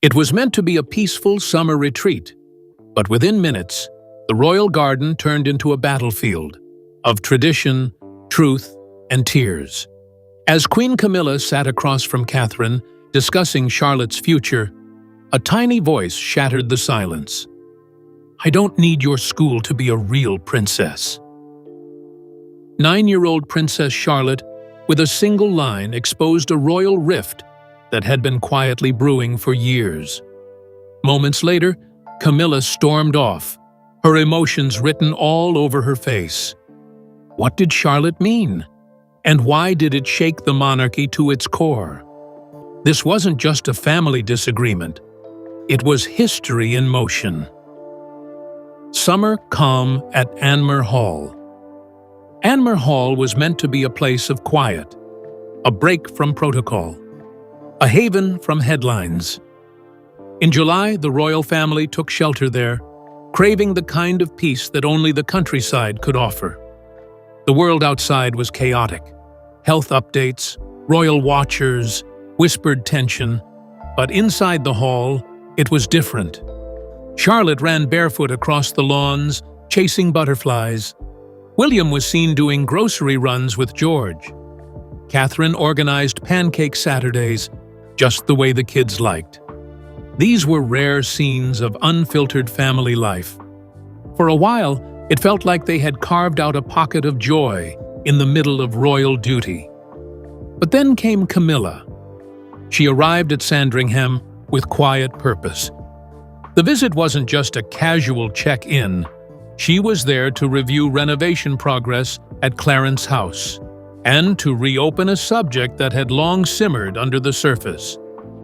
It was meant to be a peaceful summer retreat, but within minutes, the royal garden turned into a battlefield of tradition, truth, and tears. As Queen Camilla sat across from Catherine, discussing Charlotte's future, a tiny voice shattered the silence. "I don't need your school to be a real princess." 9-year-old Princess Charlotte, with a single line, exposed a royal rift that had been quietly brewing for years. Moments later, Camilla stormed off, her emotions written all over her face. What did Charlotte mean? And why did it shake the monarchy to its core? This wasn't just a family disagreement. It was history in motion. Summer calm at Anmer Hall. Anmer Hall was meant to be a place of quiet, a break from protocol, a haven from headlines. In July, the royal family took shelter there, craving the kind of peace that only the countryside could offer. The world outside was chaotic. Health updates, royal watchers, whispered tension. But inside the hall, it was different. Charlotte ran barefoot across the lawns, chasing butterflies. William was seen doing grocery runs with George. Catherine organized pancake Saturdays, just the way the kids liked. These were rare scenes of unfiltered family life. For a while, it felt like they had carved out a pocket of joy in the middle of royal duty. But then came Camilla. She arrived at Sandringham with quiet purpose. The visit wasn't just a casual check-in. She was there to review renovation progress at Clarence House and to reopen a subject that had long simmered under the surface: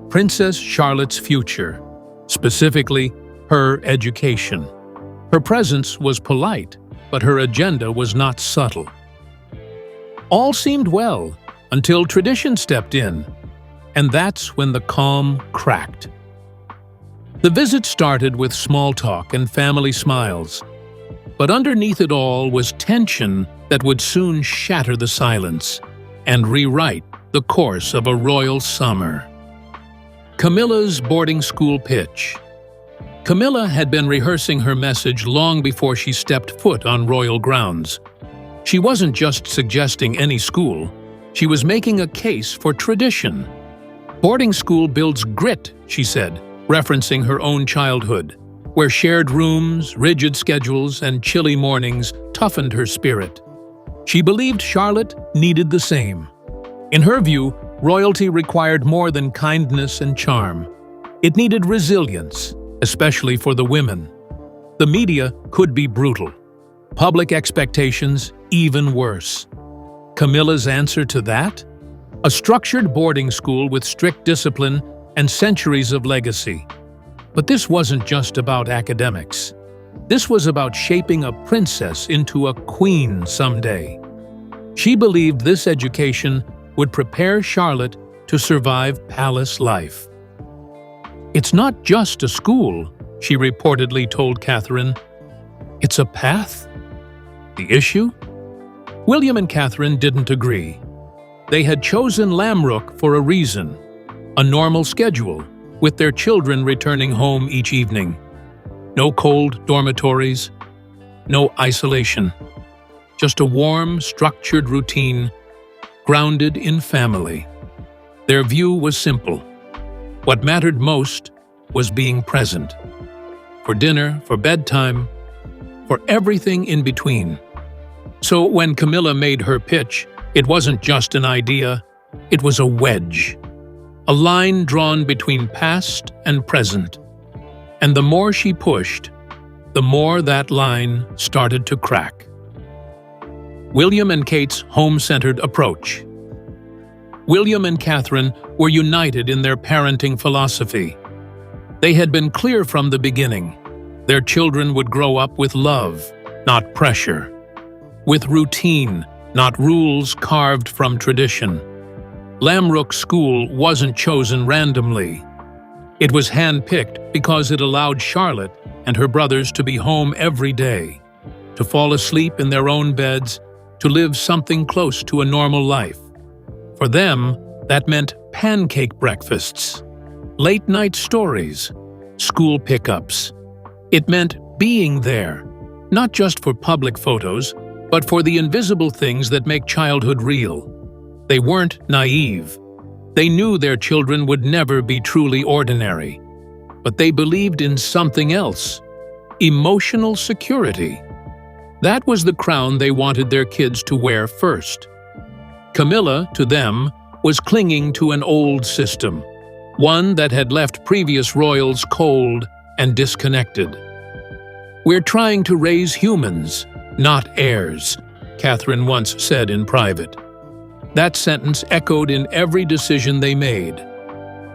Princess Charlotte's future, specifically her education. Her presence was polite, but her agenda was not subtle. All seemed well until tradition stepped in, and that's when the calm cracked. The visit started with small talk and family smiles, but underneath it all was tension that would soon shatter the silence and rewrite the course of a royal summer. Camilla's boarding school pitch. Camilla had been rehearsing her message long before she stepped foot on royal grounds. She wasn't just suggesting any school, she was making a case for tradition. Boarding school builds grit, she said, referencing her own childhood, where shared rooms, rigid schedules, and chilly mornings toughened her spirit. She believed Charlotte needed the same. In her view, royalty required more than kindness and charm. It needed resilience, especially for the women. The media could be brutal. Public expectations even worse. Camilla's answer to that? A structured boarding school with strict discipline and centuries of legacy. But this wasn't just about academics. This was about shaping a princess into a queen someday. She believed this education would prepare Charlotte to survive palace life. "It's not just a school," she reportedly told Catherine. "It's a path." The issue? William and Catherine didn't agree. They had chosen Lamrook for a reason: a normal schedule, with their children returning home each evening. No cold dormitories, no isolation. Just a warm, structured routine, grounded in family. Their view was simple. What mattered most was being present. For dinner, for bedtime, for everything in between. So when Camilla made her pitch, it wasn't just an idea, it was a wedge. A line drawn between past and present. And the more she pushed, the more that line started to crack. William and Kate's home-centered approach. William and Catherine were united in their parenting philosophy. They had been clear from the beginning. Their children would grow up with love, not pressure. With routine, not rules carved from tradition. Lamrook School wasn't chosen randomly. It was handpicked because it allowed Charlotte and her brothers to be home every day, to fall asleep in their own beds, to live something close to a normal life. For them, that meant pancake breakfasts, Late-night stories, school pickups. It meant being there, not just for public photos, but for the invisible things that make childhood real. They weren't naive. They knew their children would never be truly ordinary. But they believed in something else: emotional security. That was the crown they wanted their kids to wear first. Camilla, to them, was clinging to an old system, one that had left previous royals cold and disconnected. "We're trying to raise humans, not heirs," Catherine once said in private. That sentence echoed in every decision they made.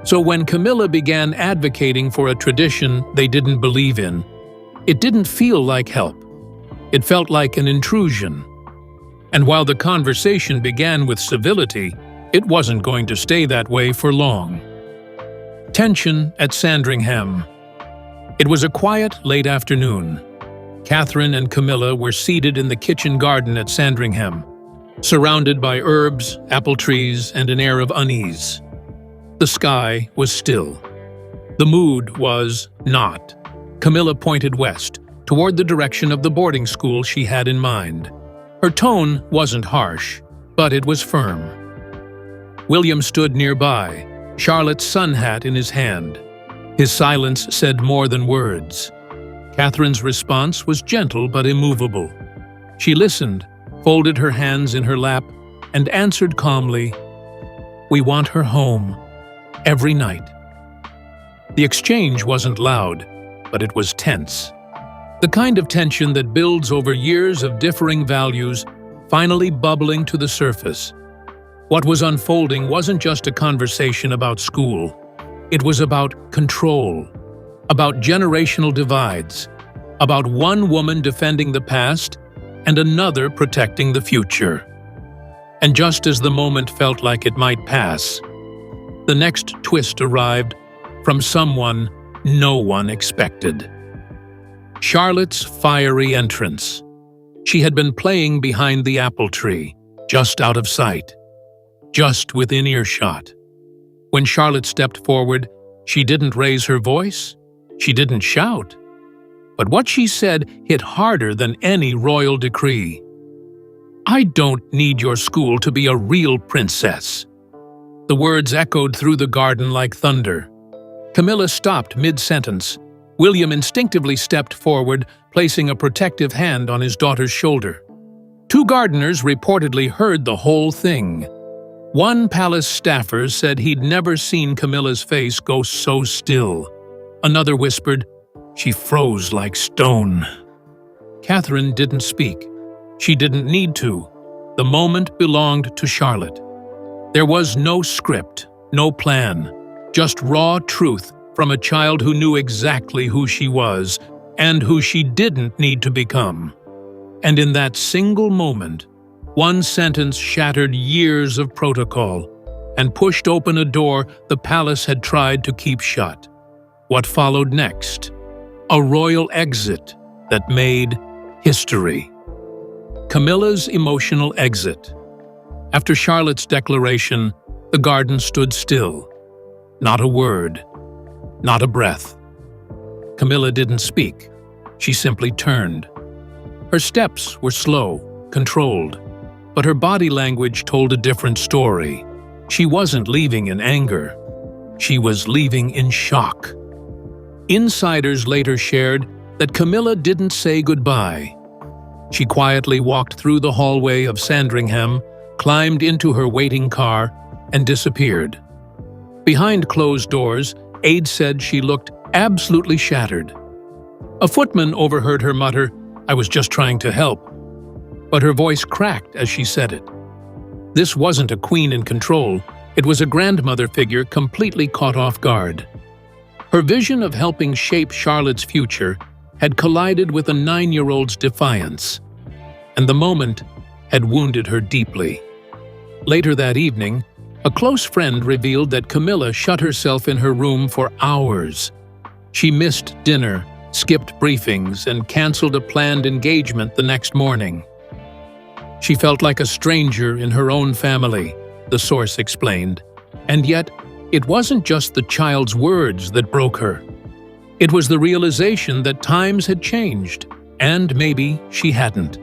So when Camilla began advocating for a tradition they didn't believe in, it didn't feel like help. It felt like an intrusion. And while the conversation began with civility, it wasn't going to stay that way for long. Tension at Sandringham. It was a quiet, late afternoon. Catherine and Camilla were seated in the kitchen garden at Sandringham, surrounded by herbs, apple trees, and an air of unease. The sky was still. The mood was not. Camilla pointed west, toward the direction of the boarding school she had in mind. Her tone wasn't harsh, but it was firm. William stood nearby, Charlotte's sun hat in his hand. His silence said more than words. Catherine's response was gentle but immovable. She listened, folded her hands in her lap, and answered calmly, "We want her home, every night." The exchange wasn't loud, but it was tense. The kind of tension that builds over years of differing values, finally bubbling to the surface. What was unfolding wasn't just a conversation about school. It was about control, about generational divides, about one woman defending the past and another protecting the future. And just as the moment felt like it might pass, the next twist arrived from someone no one expected. Charlotte's fiery entrance. She had been playing behind the apple tree, just out of sight, just within earshot. When Charlotte stepped forward, she didn't raise her voice, she didn't shout. But what she said hit harder than any royal decree. "I don't need your school to be a real princess." The words echoed through the garden like thunder. Camilla stopped mid-sentence. William instinctively stepped forward, placing a protective hand on his daughter's shoulder. Two gardeners reportedly heard the whole thing. One palace staffer said he'd never seen Camilla's face go so still. Another whispered, "She froze like stone." Catherine didn't speak. She didn't need to. The moment belonged to Charlotte. There was no script, no plan, just raw truth from a child who knew exactly who she was and who she didn't need to become. And in that single moment, one sentence shattered years of protocol and pushed open a door the palace had tried to keep shut. What followed next? A royal exit that made history. Camilla's emotional exit. After Charlotte's declaration, the garden stood still. Not a word. Not a breath. Camilla didn't speak. She simply turned. Her steps were slow, controlled, but her body language told a different story. She wasn't leaving in anger. She was leaving in shock. Insiders later shared that Camilla didn't say goodbye. She quietly walked through the hallway of Sandringham, climbed into her waiting car, and disappeared. Behind closed doors, aides said she looked absolutely shattered. A footman overheard her mutter, "I was just trying to help." But her voice cracked as she said it. This wasn't a queen in control, it was a grandmother figure completely caught off guard. Her vision of helping shape Charlotte's future had collided with a 9-year-old's defiance, and the moment had wounded her deeply. Later that evening, a close friend revealed that Camilla shut herself in her room for hours. She missed dinner, skipped briefings, and canceled a planned engagement the next morning. She felt like a stranger in her own family, the source explained, and yet It wasn't just the child's words that broke her. It was the realization that times had changed, and maybe she hadn't.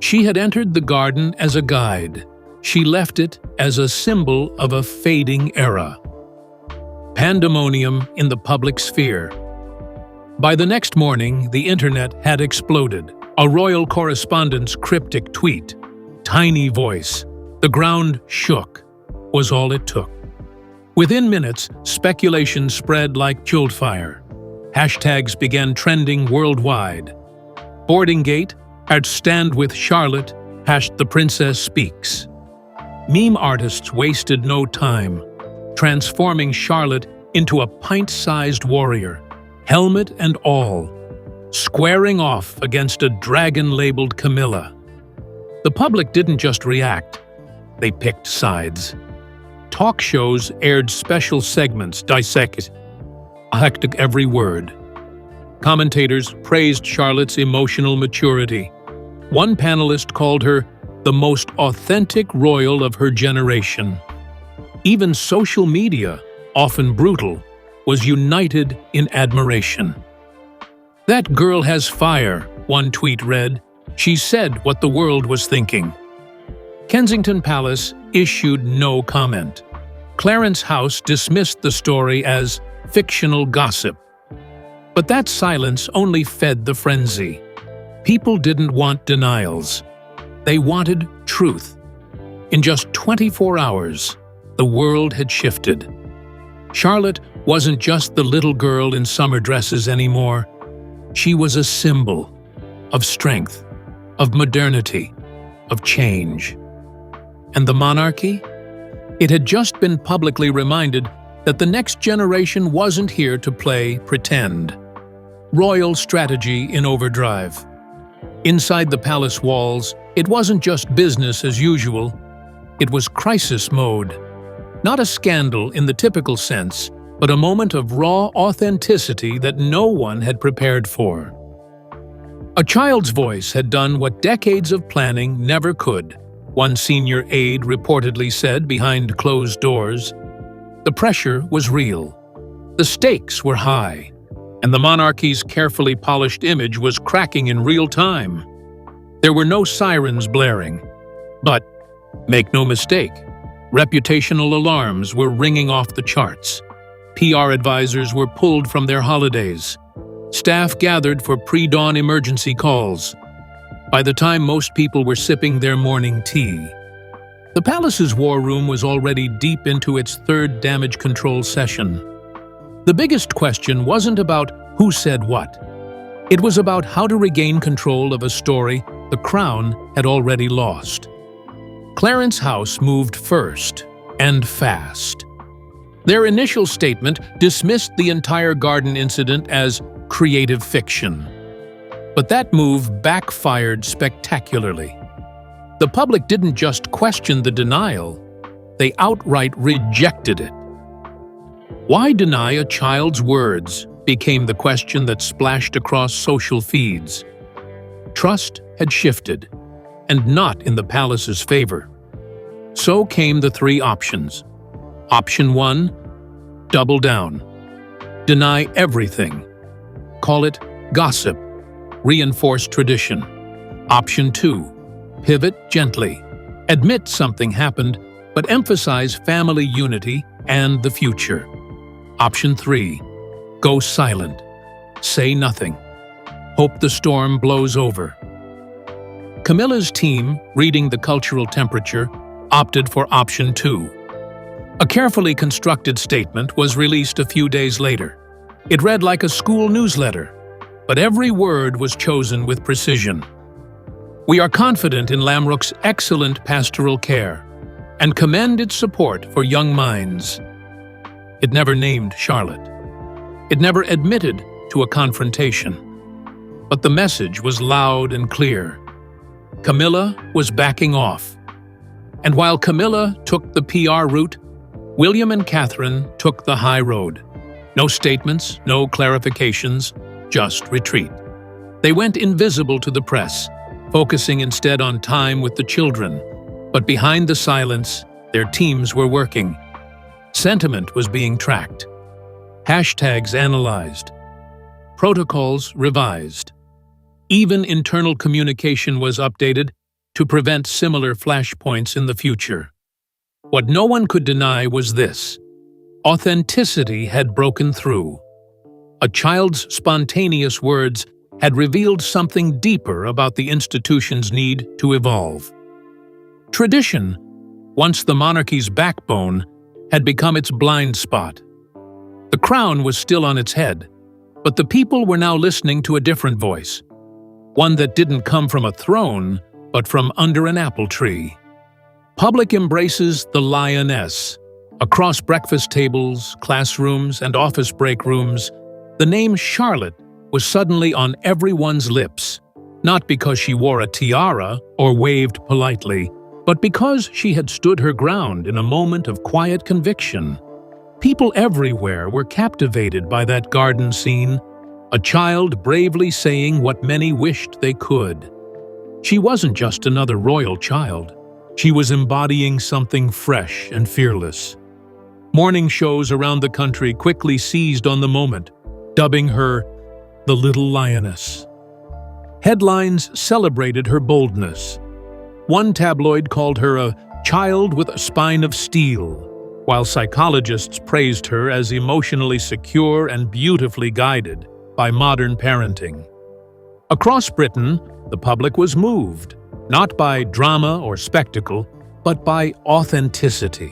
She had entered the garden as a guide. She left it as a symbol of a fading era. Pandemonium in the public sphere. By the next morning, the internet had exploded. A royal correspondent's cryptic tweet, "Tiny voice, the ground shook," was all it took. Within minutes, speculation spread like wildfire. Hashtags began trending worldwide. Boarding-gate, #Stand with Charlotte, #The Princess Speaks. Meme artists wasted no time, transforming Charlotte into a pint-sized warrior, helmet and all, squaring off against a dragon-labeled Camilla. The public didn't just react, they picked sides. Talk shows aired special segments dissecting every word. Commentators praised Charlotte's emotional maturity. One panelist called her the most authentic royal of her generation. Even social media, often brutal, was united in admiration. "That girl has fire," one tweet read. "She said what the world was thinking." Kensington Palace issued no comment. Clarence House dismissed the story as fictional gossip. But that silence only fed the frenzy. People didn't want denials. They wanted truth. In just 24 hours, the world had shifted. Charlotte wasn't just the little girl in summer dresses anymore. She was a symbol of strength, of modernity, of change. And the monarchy? It had just been publicly reminded that the next generation wasn't here to play pretend. Royal strategy in overdrive. Inside the palace walls, it wasn't just business as usual. It was crisis mode. Not a scandal in the typical sense, but a moment of raw authenticity that no one had prepared for. A child's voice had done what decades of planning never could, one senior aide reportedly said behind closed doors. The pressure was real. The stakes were high, and the monarchy's carefully polished image was cracking in real time. There were no sirens blaring. But, make no mistake, reputational alarms were ringing off the charts. PR advisors were pulled from their holidays. Staff gathered for pre-dawn emergency calls. By the time most people were sipping their morning tea, the palace's war room was already deep into its third damage control session. The biggest question wasn't about who said what. It was about how to regain control of a story the Crown had already lost. Clarence House moved first, and fast. Their initial statement dismissed the entire garden incident as creative fiction. But that move backfired spectacularly. The public didn't just question the denial, they outright rejected it. Why deny a child's words became the question that splashed across social feeds. Trust had shifted, and not in the palace's favor. So came the three options. Option 1, double down. Deny everything. Call it gossip. Reinforce tradition. Option 2, pivot gently. Admit something happened, but emphasize family unity and the future. Option 3, go silent. Say nothing. Hope the storm blows over. Camilla's team, reading the cultural temperature, opted for option 2. A carefully constructed statement was released a few days later. It read like a school newsletter, but every word was chosen with precision. We are confident in Lamrook's excellent pastoral care and commend its support for young minds. It never named Charlotte. It never admitted to a confrontation. But the message was loud and clear. Camilla was backing off. And while Camilla took the PR route, William and Catherine took the high road. No statements, no clarifications, just retreat. They went invisible to the press, focusing instead on time with the children. But behind the silence, their teams were working. Sentiment was being tracked, hashtags analyzed, protocols revised. Even internal communication was updated to prevent similar flashpoints in the future. What no one could deny was this: authenticity had broken through. A child's spontaneous words had revealed something deeper about the institution's need to evolve. Tradition, once the monarchy's backbone, had become its blind spot. The crown was still on its head, but the people were now listening to a different voice, one that didn't come from a throne, but from under an apple tree. Public embraces the lioness. Across breakfast tables, classrooms, and office break rooms, the name Charlotte was suddenly on everyone's lips, not because she wore a tiara or waved politely, but because she had stood her ground in a moment of quiet conviction. People everywhere were captivated by that garden scene, a child bravely saying what many wished they could. She wasn't just another royal child. She was embodying something fresh and fearless. Morning shows around the country quickly seized on the moment, dubbing her the Little Lioness. Headlines celebrated her boldness. One tabloid called her a child with a spine of steel, while psychologists praised her as emotionally secure and beautifully guided by modern parenting. Across Britain, the public was moved, not by drama or spectacle, but by authenticity.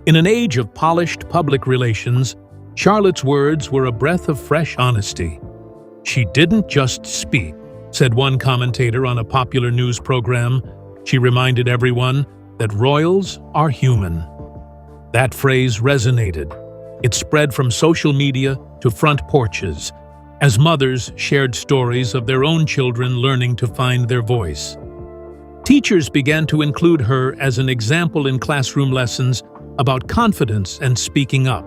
In an age of polished public relations, Charlotte's words were a breath of fresh honesty. "She didn't just speak," said one commentator on a popular news program. She reminded everyone that royals are human. That phrase resonated. It spread from social media to front porches, as mothers shared stories of their own children learning to find their voice. Teachers began to include her as an example in classroom lessons about confidence and speaking up.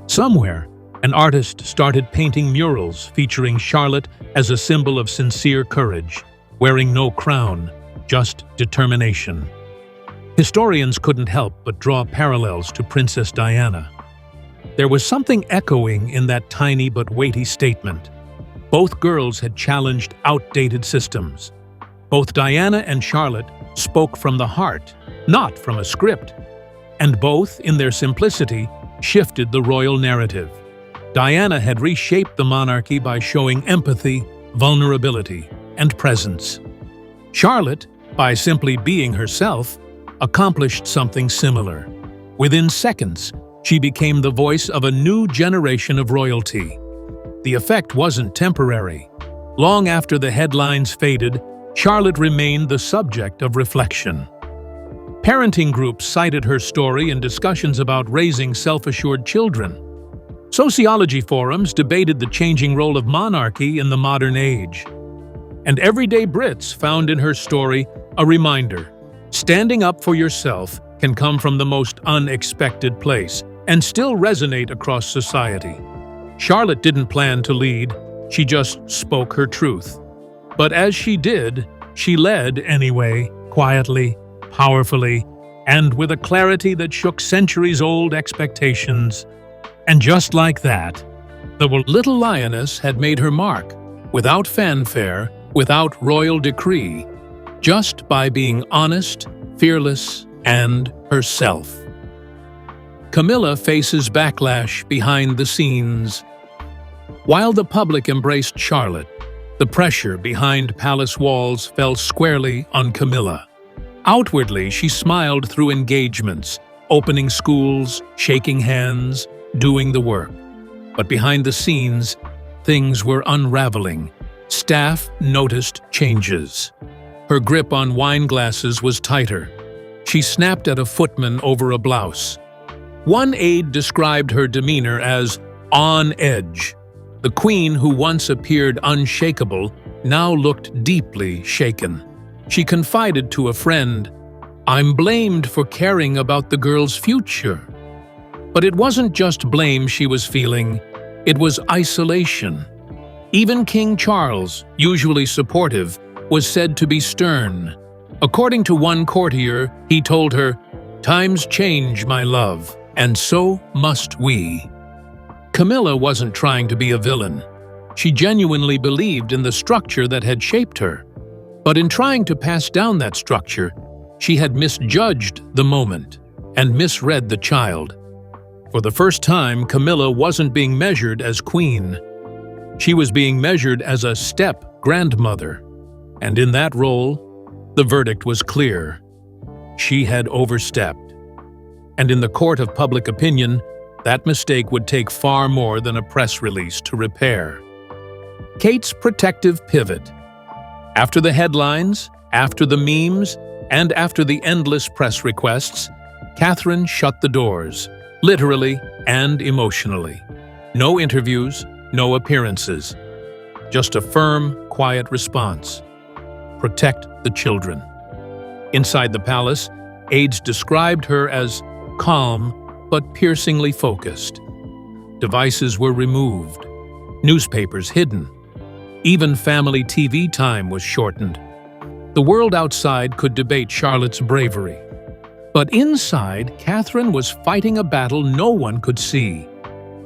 Somewhere, an artist started painting murals featuring Charlotte as a symbol of sincere courage, wearing no crown, just determination. Historians couldn't help but draw parallels to Princess Diana. There was something echoing in that tiny but weighty statement. Both girls had challenged outdated systems. Both Diana and Charlotte spoke from the heart, not from a script. And both, in their simplicity, shifted the royal narrative. Diana had reshaped the monarchy by showing empathy, vulnerability, and presence. Charlotte, by simply being herself, accomplished something similar. Within seconds, she became the voice of a new generation of royalty. The effect wasn't temporary. Long after the headlines faded, Charlotte remained the subject of reflection. Parenting groups cited her story in discussions about raising self-assured children. Sociology forums debated the changing role of monarchy in the modern age. And everyday Brits found in her story a reminder: standing up for yourself can come from the most unexpected place and still resonate across society. Charlotte didn't plan to lead, she just spoke her truth. But as she did, she led anyway, quietly, powerfully, and with a clarity that shook centuries-old expectations. And just like that, the Little Lioness had made her mark, without fanfare, without royal decree, just by being honest, fearless, and herself. Camilla faces backlash behind the scenes. While the public embraced Charlotte, the pressure behind palace walls fell squarely on Camilla. Outwardly, she smiled through engagements, opening schools, shaking hands, doing the work. But behind the scenes, things were unraveling. Staff noticed changes. Her grip on wine glasses was tighter. She snapped at a footman over a blouse. One aide described her demeanor as on edge. The queen, who once appeared unshakable, now looked deeply shaken. She confided to a friend, "I'm blamed for caring about the girl's future." But it wasn't just blame she was feeling, it was isolation. Even King Charles, usually supportive, was said to be stern. According to one courtier, he told her, "Times change, my love. And so must we. Camilla wasn't trying to be a villain. She genuinely believed in the structure that had shaped her. But in trying to pass down that structure, she had misjudged the moment and misread the child. For the first time, Camilla wasn't being measured as queen. She was being measured as a step-grandmother. And in that role, the verdict was clear. She had overstepped. And in the court of public opinion, that mistake would take far more than a press release to repair. Kate's protective pivot. After the headlines, after the memes, and after the endless press requests, Catherine shut the doors, literally and emotionally. No interviews, no appearances. Just a firm, quiet response. Protect the children. Inside the palace, aides described her as calm but piercingly focused. Devices were removed, newspapers hidden. Even family TV time was shortened. The world outside could debate Charlotte's bravery. But inside, Catherine was fighting a battle no one could see,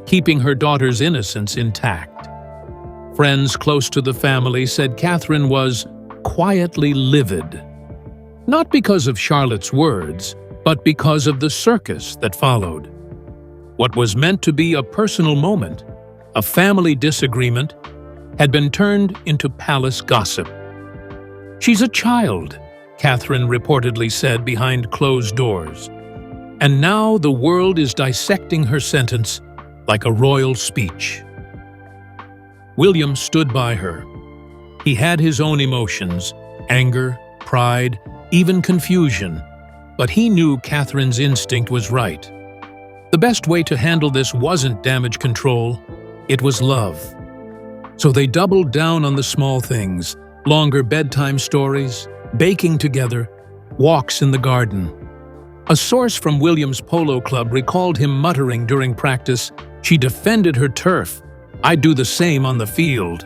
keeping her daughter's innocence intact. Friends close to the family said Catherine was quietly livid. Not because of Charlotte's words, but because of the circus that followed. What was meant to be a personal moment, a family disagreement, had been turned into palace gossip. "She's a child," Catherine reportedly said behind closed doors. And now the world is dissecting her sentence like a royal speech. William stood by her. He had his own emotions, anger, pride, even confusion, but he knew Catherine's instinct was right. The best way to handle this wasn't damage control, it was love. So they doubled down on the small things, longer bedtime stories, baking together, walks in the garden. A source from William's polo club recalled him muttering during practice, "She defended her turf. I'd do the same on the field."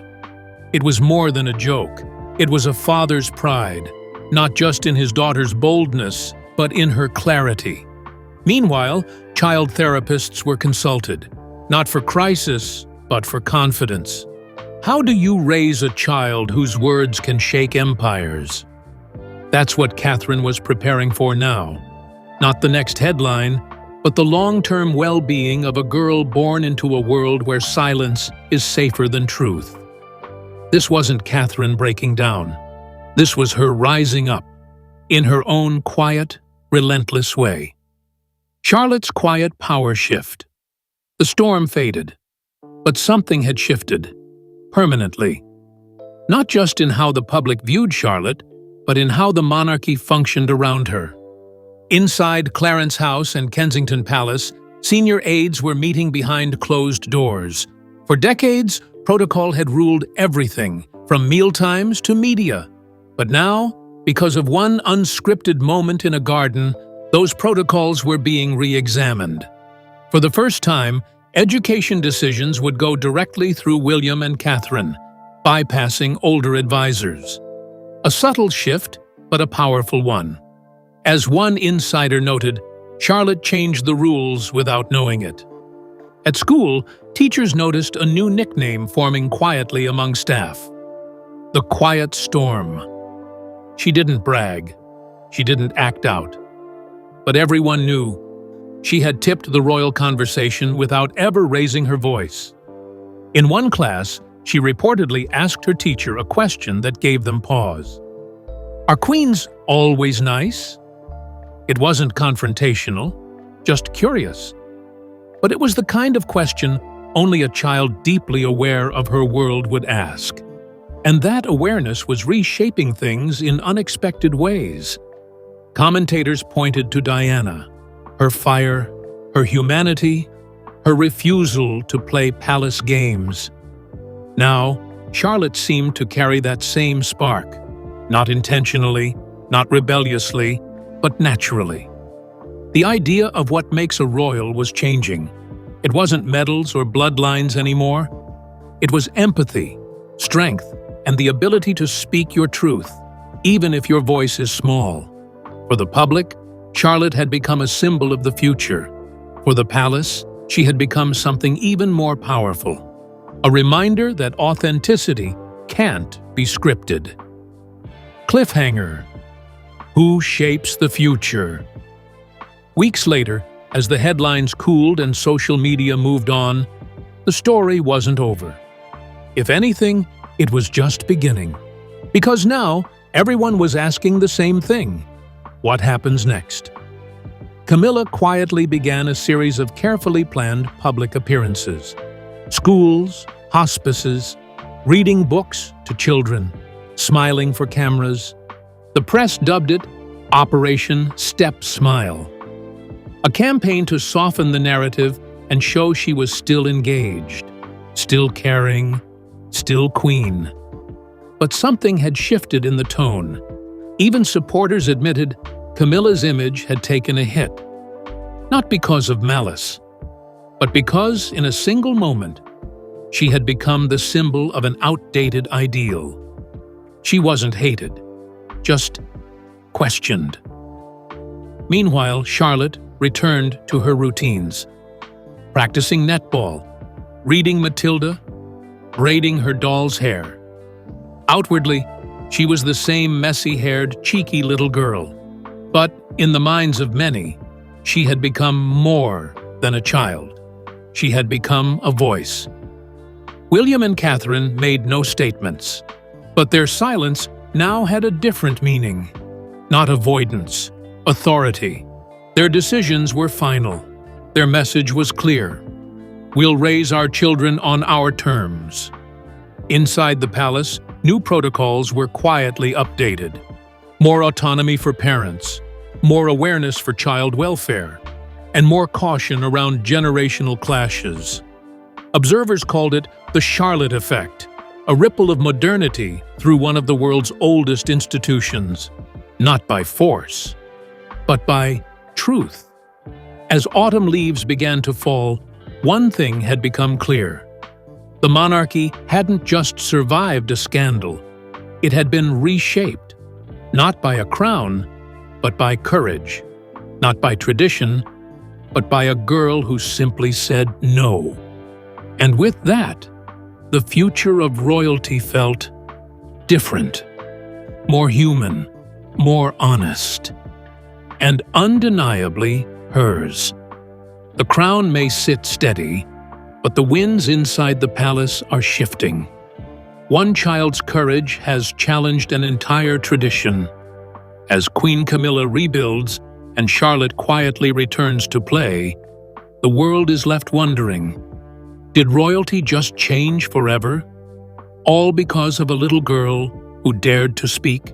It was more than a joke. It was a father's pride, not just in his daughter's boldness, but in her clarity. Meanwhile, child therapists were consulted, not for crisis, but for confidence. How do you raise a child whose words can shake empires? That's what Catherine was preparing for now. Not the next headline, but the long-term well-being of a girl born into a world where silence is safer than truth. This wasn't Catherine breaking down. This was her rising up, in her own quiet, relentless way. Charlotte's quiet power shift. The storm faded, but something had shifted, permanently. Not just in how the public viewed Charlotte, but in how the monarchy functioned around her. Inside Clarence House and Kensington Palace, senior aides were meeting behind closed doors. For decades, protocol had ruled everything, from mealtimes to media. But now, because of one unscripted moment in a garden, those protocols were being re-examined. For the first time, education decisions would go directly through William and Catherine, bypassing older advisors. A subtle shift, but a powerful one. As one insider noted, Charlotte changed the rules without knowing it. At school, teachers noticed a new nickname forming quietly among staff: the Quiet Storm. She didn't brag. She didn't act out. But everyone knew. She had tipped the royal conversation without ever raising her voice. In one class, she reportedly asked her teacher a question that gave them pause. "Are queens always nice?" It wasn't confrontational, just curious. But it was the kind of question only a child deeply aware of her world would ask. And that awareness was reshaping things in unexpected ways. Commentators pointed to Diana, her fire, her humanity, her refusal to play palace games. Now, Charlotte seemed to carry that same spark, not intentionally, not rebelliously, but naturally. The idea of what makes a royal was changing. It wasn't medals or bloodlines anymore. It was empathy, strength, and the ability to speak your truth, even if your voice is small. For the public, Charlotte had become a symbol of the future, For the palace, she had become something even more powerful. A reminder that authenticity can't be scripted. Cliffhanger. Who shapes the future? Weeks later, as the headlines cooled and social media moved on, the story wasn't over. If anything, it was just beginning. Because now, everyone was asking the same thing. What happens next? Camilla quietly began a series of carefully planned public appearances. Schools, hospices, reading books to children, smiling for cameras. The press dubbed it Operation Step Smile. A campaign to soften the narrative and show she was still engaged, still caring, still queen. But something had shifted in the tone. Even supporters admitted Camilla's image had taken a hit. Not because of malice, but because, in a single moment, she had become the symbol of an outdated ideal. She wasn't hated, just questioned. Meanwhile, Charlotte returned to her routines, practicing netball, reading Matilda, braiding her doll's hair. Outwardly, she was the same messy-haired, cheeky little girl. But, in the minds of many, she had become more than a child. She had become a voice. William and Catherine made no statements, but their silence now had a different meaning. Not avoidance, authority. Their decisions were final. Their message was clear. We'll raise our children on our terms. Inside the palace, new protocols were quietly updated. More autonomy for parents, more awareness for child welfare, and more caution around generational clashes. Observers called it the Charlotte Effect, a ripple of modernity through one of the world's oldest institutions, not by force, but by truth. As autumn leaves began to fall, one thing had become clear. The monarchy hadn't just survived a scandal. It had been reshaped, not by a crown, but by courage, not by tradition, but by a girl who simply said no. And with that, the future of royalty felt different, more human, more honest, and undeniably hers. The crown may sit steady, but the winds inside the palace are shifting. One child's courage has challenged an entire tradition. As Queen Camilla rebuilds and Charlotte quietly returns to play, the world is left wondering, did royalty just change forever? All because of a little girl who dared to speak?